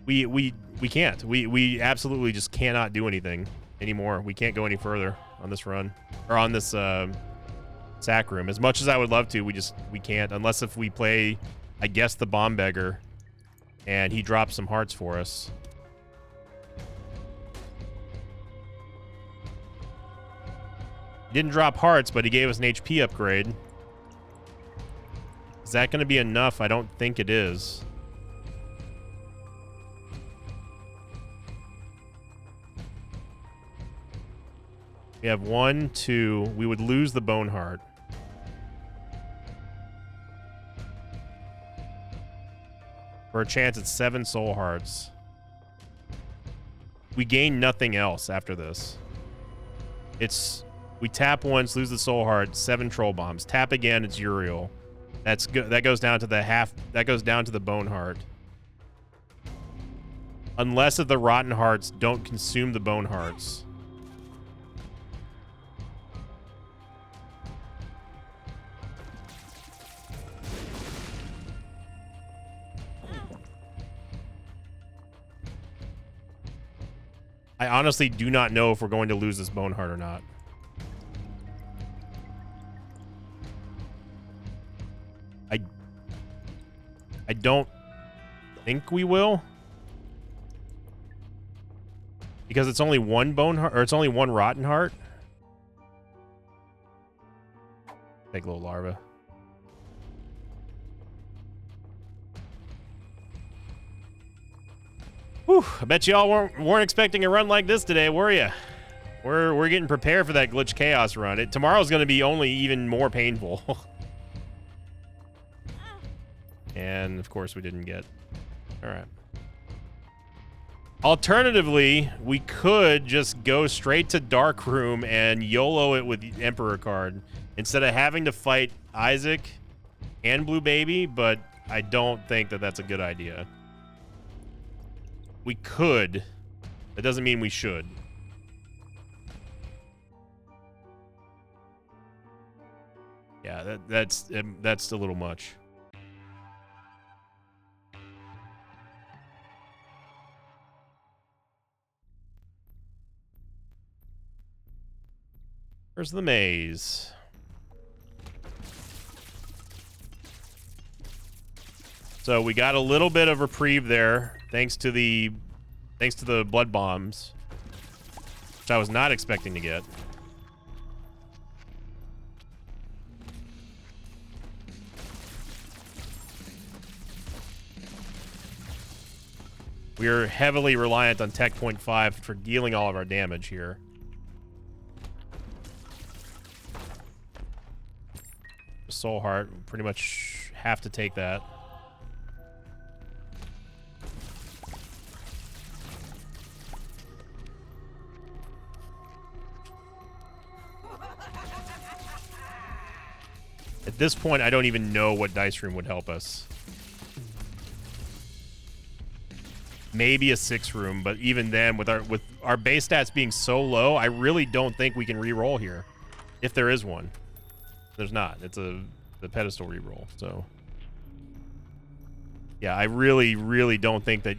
We can't. We absolutely just cannot do anything anymore. We can't go any further on this run or on this sack room. As much as I would love to, we can't unless if we play, I guess, the bomb beggar and he drops some hearts for us. He didn't drop hearts, but he gave us an HP upgrade. Is that going to be enough? I don't think it is. We have 1, 2. We would lose the bone heart. For a chance, it's 7 soul hearts. We gain nothing else after this. We tap once, lose the soul heart, 7 troll bombs. Tap again, it's Uriel. That goes down to the half. That goes down to the bone heart. Unless if the rotten hearts don't consume the bone hearts. I honestly do not know if we're going to lose this bone heart or not. I don't think we will. Because it's only 1 bone heart, or it's only 1 rotten heart. Take little larva. Whew, I bet y'all weren't expecting a run like this today, were you? We're getting prepared for that glitch chaos run. Tomorrow's going to be only even more painful. And of course we didn't get. All right. Alternatively, we could just go straight to Dark Room and YOLO it with the Emperor card instead of having to fight Isaac and Blue Baby, but I don't think that that's a good idea. We could. That doesn't mean we should. Yeah, that's a little much. Where's the maze? So we got a little bit of reprieve there, thanks to the blood bombs, which I was not expecting to get. We are heavily reliant on Tech Point 5 for dealing all of our damage here. Soul Heart, pretty much have to take that. At this point, I don't even know what dice room would help us. Maybe a 6 room, but even then, with our base stats being so low, I really don't think we can re-roll here. If there is one. There's not. It's the pedestal re-roll, so... Yeah, I really, really don't think that...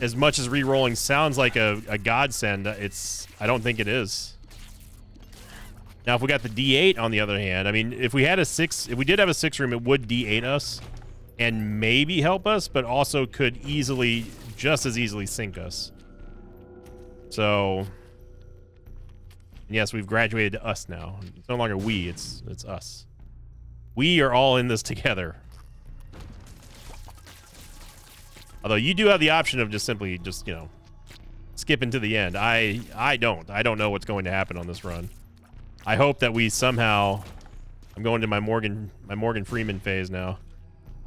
as much as re-rolling sounds like a godsend, I don't think it is. Now, if we got the D8 on the other hand, I mean, if we had a 6... If we did have a 6 room, it would D8 us. And maybe help us, but also could easily, just as easily sink us. So, yes, we've graduated to us now. It's no longer we, it's us. We are all in this together. Although you do have the option of just simply, you know, skipping to the end. I don't know what's going to happen on this run. I hope that we somehow, I'm going to my Morgan Freeman phase now.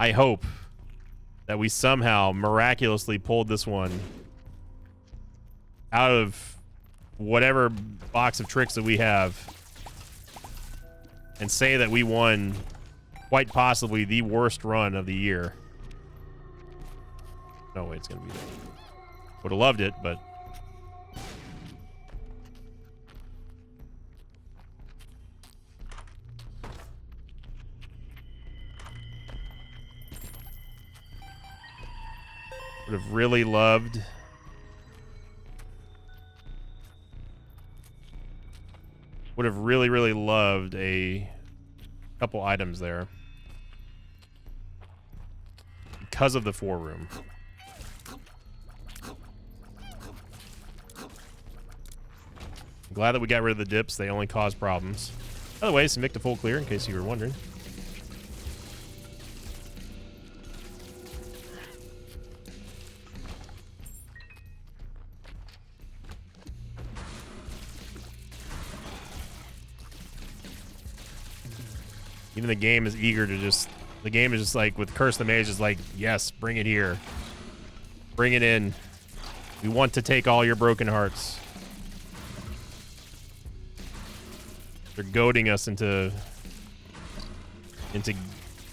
I hope that we somehow miraculously pulled this one out of whatever box of tricks that we have and say that we won quite possibly the worst run of the year. No way it's going to be that. Would have loved it, but... Would have really loved... Would have really, really loved a couple items there. Because of the 4 room. I'm glad that we got rid of the dips. They only cause problems. By the way, some Invicta full clear, in case you were wondering. Even the game is eager to just... The game is just like, with Curse the Mage, is like, yes, bring it here. Bring it in. We want to take all your broken hearts. They're goading us into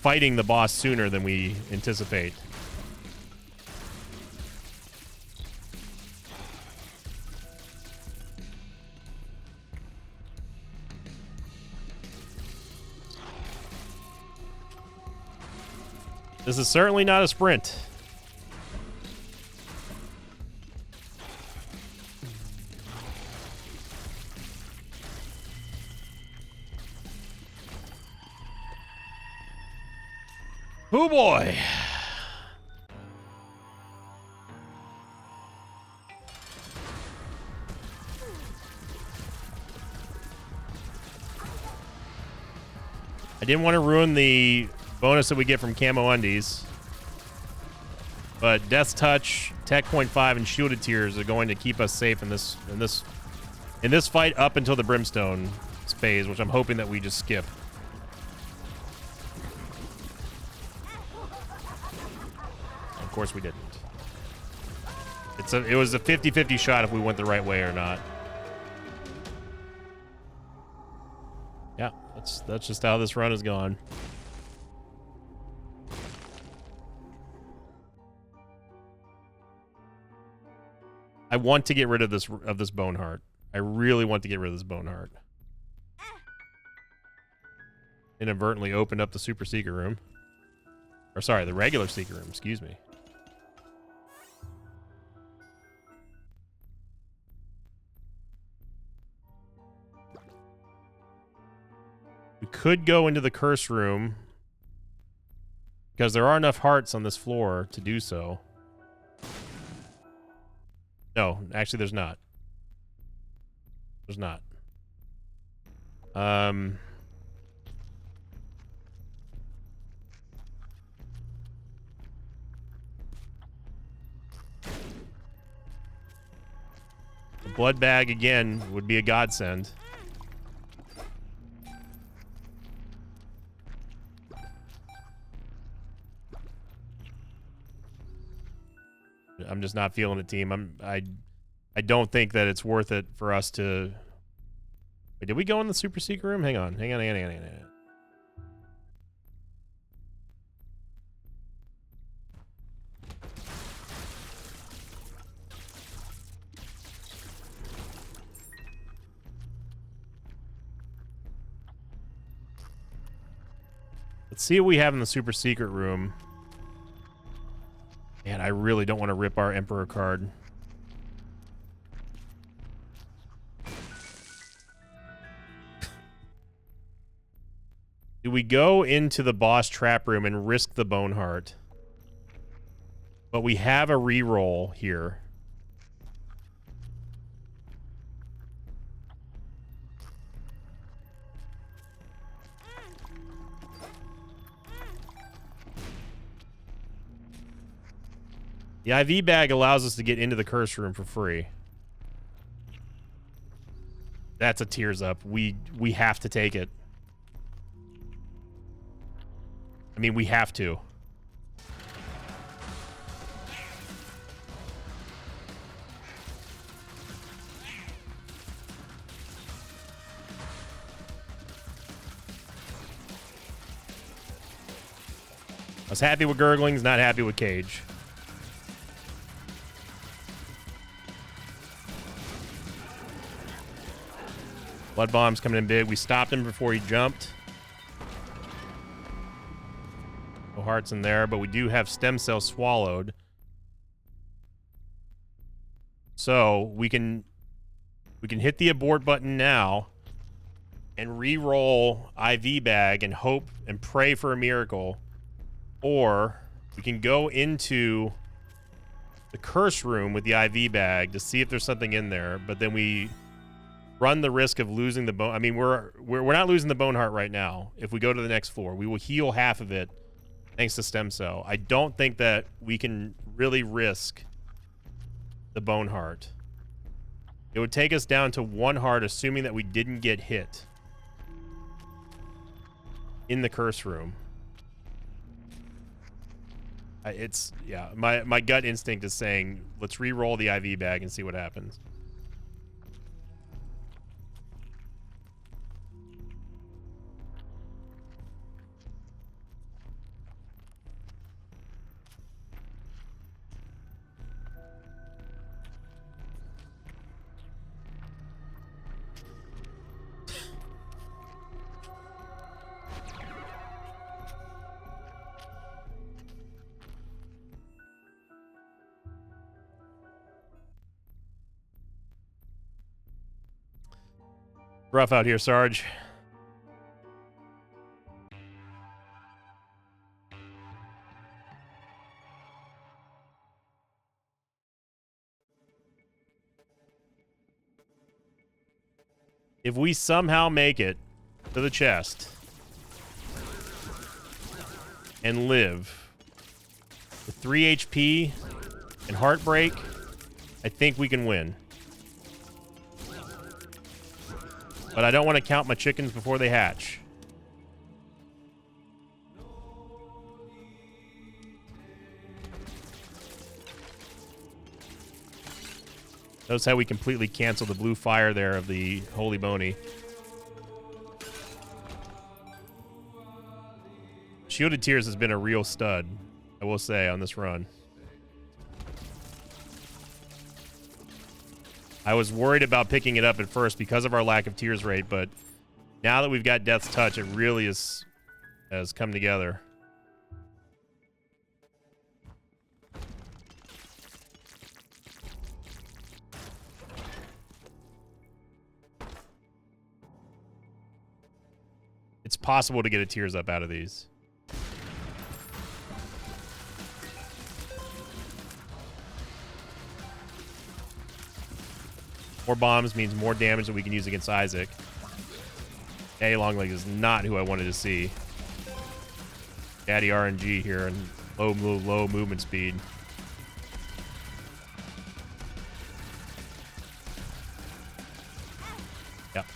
fighting the boss sooner than we anticipate. This is certainly not a sprint. Oh boy. I didn't want to ruin the bonus that we get from Camo Undies, but Death's Touch, Tech Point 5, and Shielded Tears are going to keep us safe in this fight up until the Brimstone phase, which I'm hoping that we just skip. Of course we didn't. It was a 50-50 shot if we went the right way or not. Yeah, that's just how this run has gone. I want to get rid of this Bone Heart. I really want to get rid of this Bone Heart. Inadvertently opened up the Super Secret Room. Or sorry, the regular Secret Room, excuse me. We could go into the Curse Room because there are enough hearts on this floor to do so. No, actually there's not. There's not. The blood bag again would be a godsend. I'm just not feeling it, team. I don't think that it's worth it for us to... Wait, did we go in the Super Secret Room? Hang on. Let's see what we have in the super secret room. Man, I really don't want to rip our Emperor card. Do we go into the boss trap room and risk the Boneheart? But we have a reroll here. The IV bag allows us to get into the curse room for free. That's a tears up. We have to take it. I mean, we have to. I was happy with Gurglings, not happy with Cage. Blood Bomb's coming in big. We stopped him before he jumped. No hearts in there, but we do have Stem Cell swallowed. So we can hit the abort button now and re-roll IV bag and hope and pray for a miracle. Or we can go into the curse room with the IV bag to see if there's something in there, but then we run the risk of losing the bone. I mean, we're not losing the Boneheart right now. If we go to the next floor, we will heal half of it thanks to Stem Cell. I don't think that we can really risk the Boneheart. It would take us down to 1 heart, assuming that we didn't get hit in the curse room. It's, yeah, my gut instinct is saying, let's re-roll the IV bag and see what happens. Rough out here, Sarge. If we somehow make it to the chest and live with 3 HP and Heartbreak, I think we can win. But I don't want to count my chickens before they hatch. Notice how we completely cancel the blue fire there of the Holy Bony. Shielded Tears has been a real stud, I will say, on this run. I was worried about picking it up at first because of our lack of tears rate, but now that we've got Death's Touch, it really has come together. It's possible to get a tears up out of these. More bombs means more damage that we can use against Isaac. Daddy Longleg is not who I wanted to see. Daddy RNG here and low movement speed. Yep.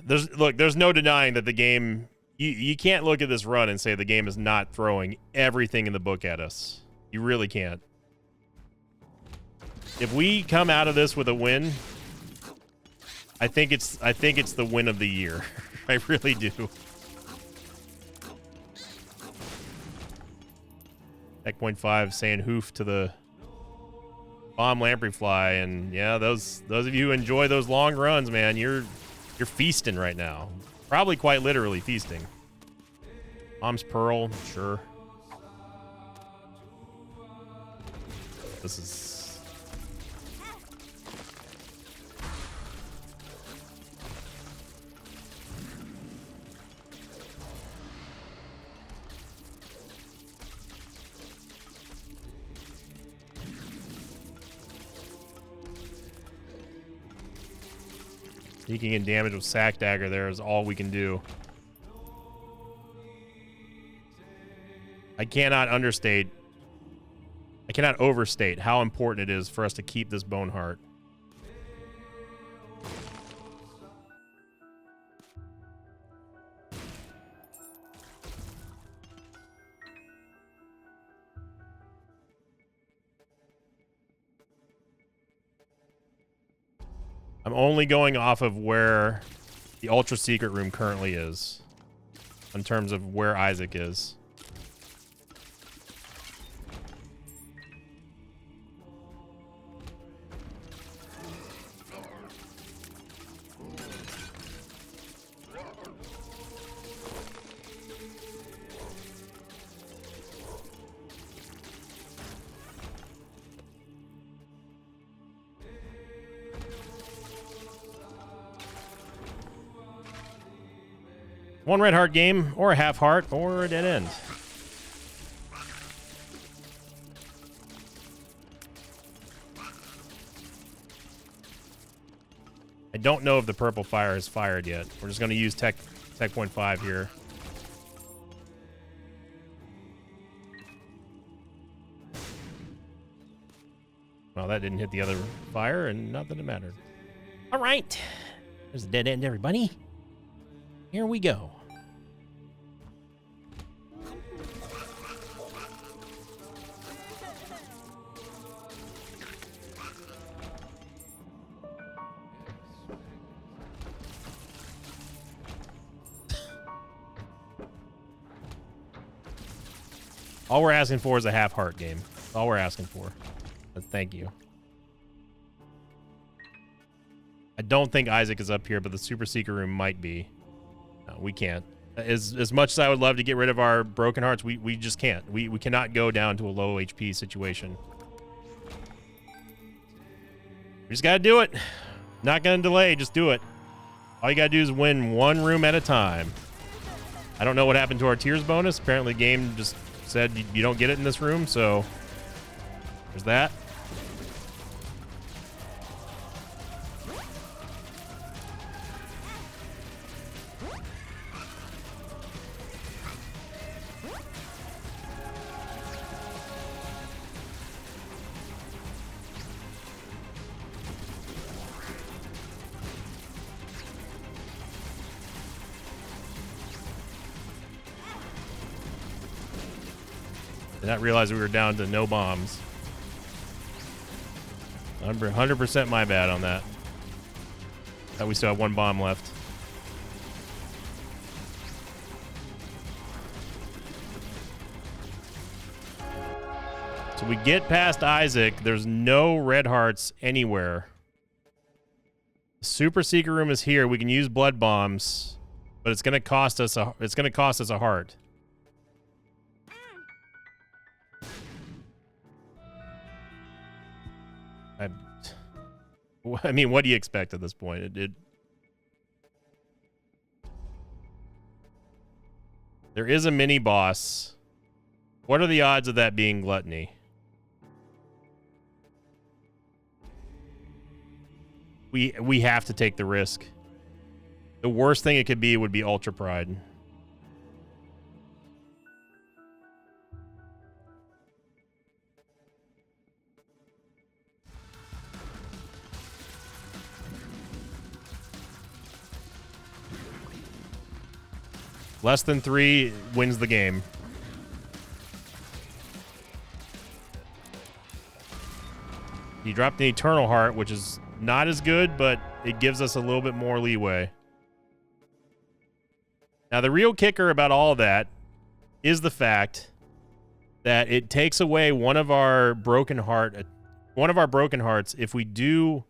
There's no denying that the game, you can't look at this run and say the game is not throwing everything in the book at us. You really can't. If we come out of this with a win, I think it's the win of the year. I really do. Tech point 5 saying hoof to the bomb lamprey fly, and yeah, those of you who enjoy those long runs, man, you're feasting right now. Probably quite literally feasting. Mom's pearl, sure. This is sneaking in damage with Sack Dagger there is all we can do. I cannot overstate how important it is for us to keep this Bone Heart. I'm only going off of where the Ultra Secret Room currently is in terms of where Isaac is. One red heart game, or a half heart, or a dead end. I don't know if the purple fire is fired yet. We're just going to use tech point 5 here. Well, that didn't hit the other fire, and not that it mattered. All right. There's a dead end, everybody. Here we go. All we're asking for is a half heart game. That's all we're asking for. But thank you. I don't think Isaac is up here, but the Super Secret Room might be. No, we can't. As much as I would love to get rid of our broken hearts, we just can't. We cannot go down to a low HP situation. We just gotta do it. Not gonna delay, just do it. All you gotta do is win one room at a time. I don't know what happened to our tiers bonus. Apparently the game just said you don't get it in this room, so there's that. Did not realize we were down to no bombs. 100% my bad on that. Thought we still have one bomb left. So we get past Isaac. There's no red hearts anywhere. The Super Secret Room is here. We can use blood bombs, but it's going to cost us a heart. I mean, what do you expect at this point? There is a mini boss. What are the odds of that being Gluttony? We have to take the risk. The worst thing it could be would be Ultra Pride. Less than 3 wins the game. He dropped the Eternal Heart, which is not as good, but it gives us a little bit more leeway. Now, the real kicker about all that is the fact that it takes away one of our broken hearts if we do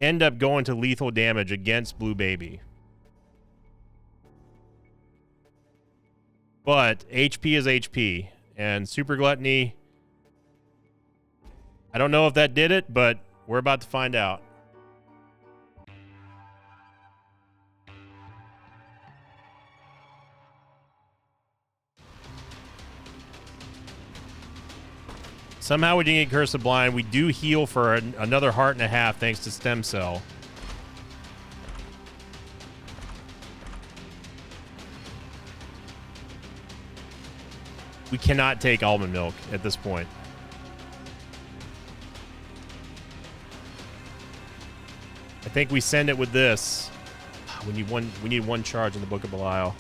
end up going to lethal damage against Blue Baby. But HP is HP, and Super Gluttony, I don't know if that did it, but we're about to find out. Somehow we didn't get Curse of Blind. We do heal for another heart and a half thanks to Stem Cell. We cannot take Almond Milk at this point. I think we send it with this. We need one charge in the Book of Belial.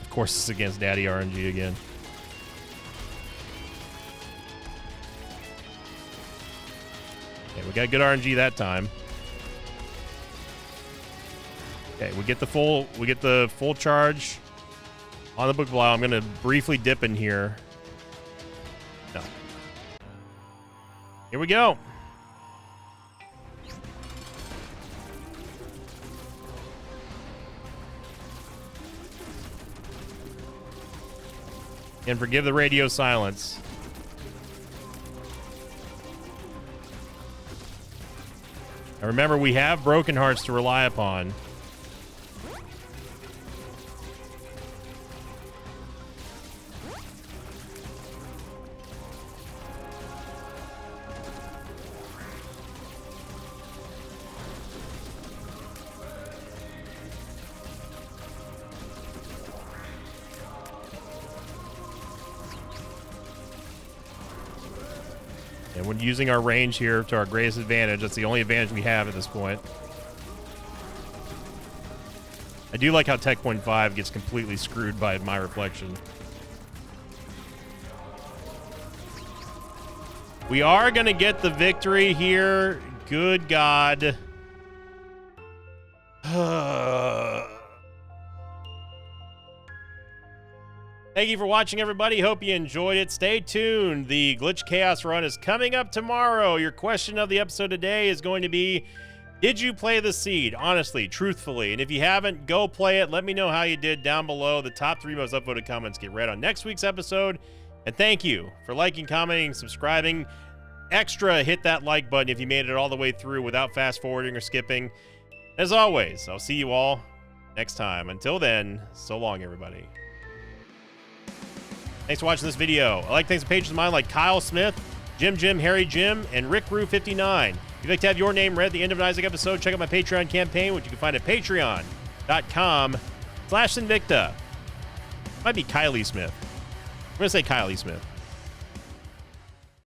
Of course, it's against Daddy RNG again. Okay, we got good RNG that time. Okay, we get the full charge on the Book of Belial. I'm gonna briefly dip in here. No. Here we go. And forgive the radio silence. Now remember, we have Broken Hearts to rely upon. And we're using our range here to our greatest advantage. That's the only advantage we have at this point. I do like how Tech Point 5 gets completely screwed by my reflection. We are going to get the victory here. Good God. Thank you for watching, everybody. Hope you enjoyed it. Stay tuned. The Glitch Chaos run is coming up tomorrow. Your question of the episode today is going to be, did you play The Seed? Honestly, truthfully. And if you haven't, go play it. Let me know how you did down below. The top 3 most upvoted comments get read on next week's episode. And thank you for liking, commenting, subscribing. Extra, hit that like button if you made it all the way through without fast forwarding or skipping. As always, I'll see you all next time. Until then, so long, everybody. Thanks for watching this video. I like thanks to pages of mine like Kyle Smith, Jim, Harry Jim, and Rick Roo 59. If you'd like to have your name read at the end of an Isaac episode, check out my Patreon campaign, which you can find at patreon.com/Sinvicta. Might be Kylie Smith. I'm going to say Kylie Smith.